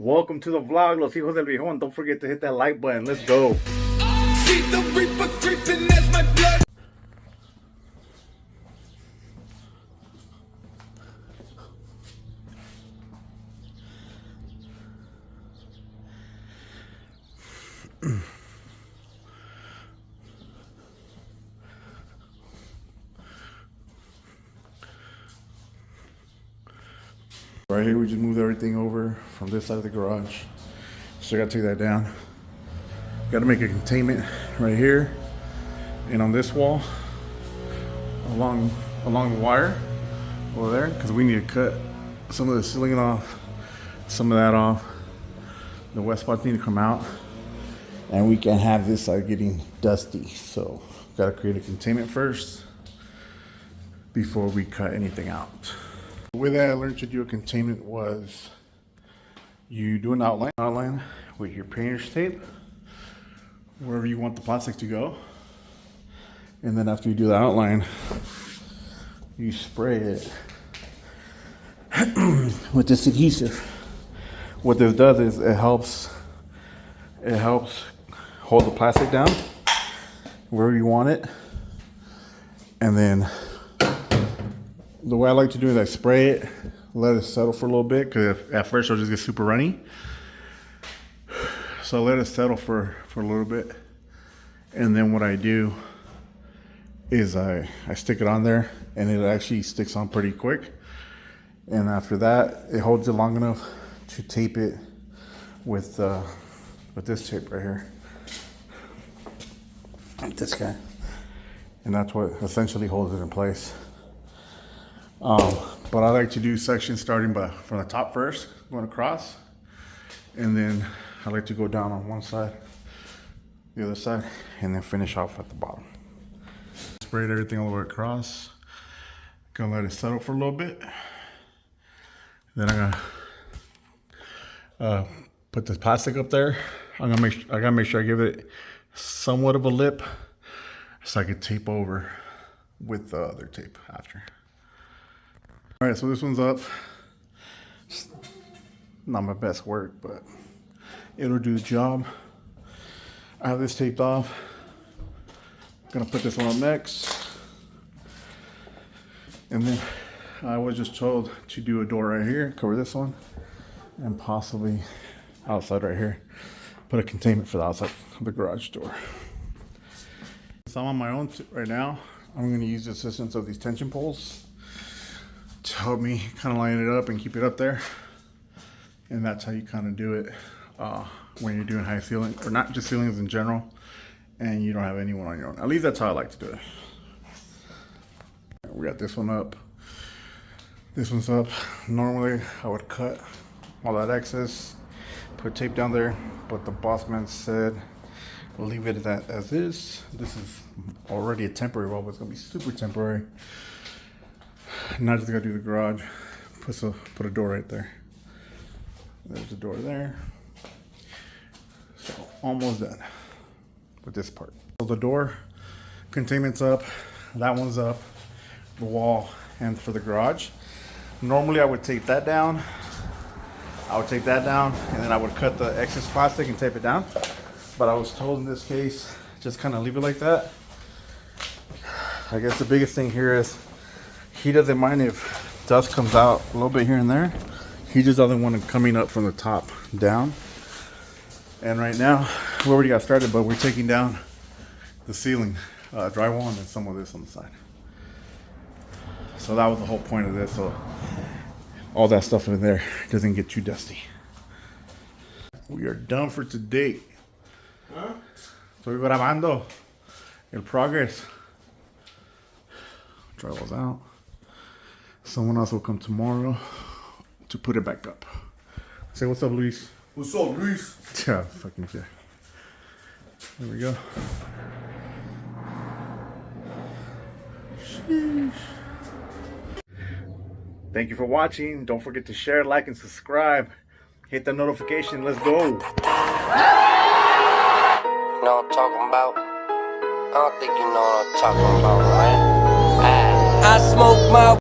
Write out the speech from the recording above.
Welcome to the vlog, Los Hijos del Viejón. Don't forget to hit that like button. Let's go. See the reaper creeping as my blood. Right here, we just moved everything over from this side of the garage. So I gotta take that down. Gotta make a containment right here and on this wall along the wire over there, because we need to cut some of the ceiling off, some of that off. The wet spots need to come out, and we can have this side getting dusty. So gotta create a containment first before we cut anything out. The way that I learned to do a containment was you do an outline with your painter's tape, wherever you want the plastic to go. And then after you do the outline, you spray it with this adhesive. What this does is it helps hold the plastic down wherever you want it. And then the way I like to do it is I spray it, let it settle for a little bit, because at first it'll just get super runny. So I let it settle for a little bit. And then what I do is I stick it on there, and it actually sticks on pretty quick. And after that, it holds it long enough to tape it with this tape right here. Like this guy. And that's what essentially holds it in place. But I like to do sections starting from the top first, going across, and then I like to go down on one side, the other side, and then finish off at the bottom. Sprayed everything all the way across. Gonna let it settle for a little bit. Then I'm gonna put the plastic up there. I gotta make sure I give it somewhat of a lip, so I could tape over with the other tape after. All right, so this one's up. It's not my best work, but it'll do the job. I have this taped off. Gonna put this one up next. And then I was just told to do a door right here, cover this one, and possibly outside right here. Put a containment for the outside of the garage door. So I'm on my own right now. I'm gonna use the assistance of these tension poles to help me kind of line it up and keep it up there. And that's how you kind of do it when you're doing high ceiling, or not just ceilings in general, and you don't have anyone on your own. At least that's how I like to do it. We got this one up. This one's up. Normally I would cut all that excess, put tape down there, but the boss man said we'll leave it as is. This is already a temporary wall, but it's gonna be super temporary. Now just gotta do the garage. Put a door right there. There's the door there. So almost done with this part. So the door containment's up. That one's up. The wall and for the garage. Normally I would tape that down. And then I would cut the excess plastic and tape it down. But I was told in this case, just kind of leave it like that. I guess the biggest thing here is he doesn't mind if dust comes out a little bit here and there. He just doesn't want it coming up from the top down. And right now, we already got started, but we're taking down the ceiling, drywall, and then some of this on the side. So that was the whole point of this. So all that stuff in there doesn't get too dusty. We are done for today. Huh? Estoy grabando el progress. Drywall's out. Someone else will come tomorrow to put it back up. Say what's up, Luis. What's up, Luis? Yeah, fucking yeah. There we go. Sheesh. Thank you for watching. Don't forget to share, like, and subscribe. Hit the notification. Let's go. You know what I'm talking about? I don't think you know what I'm talking about, right? I smoke my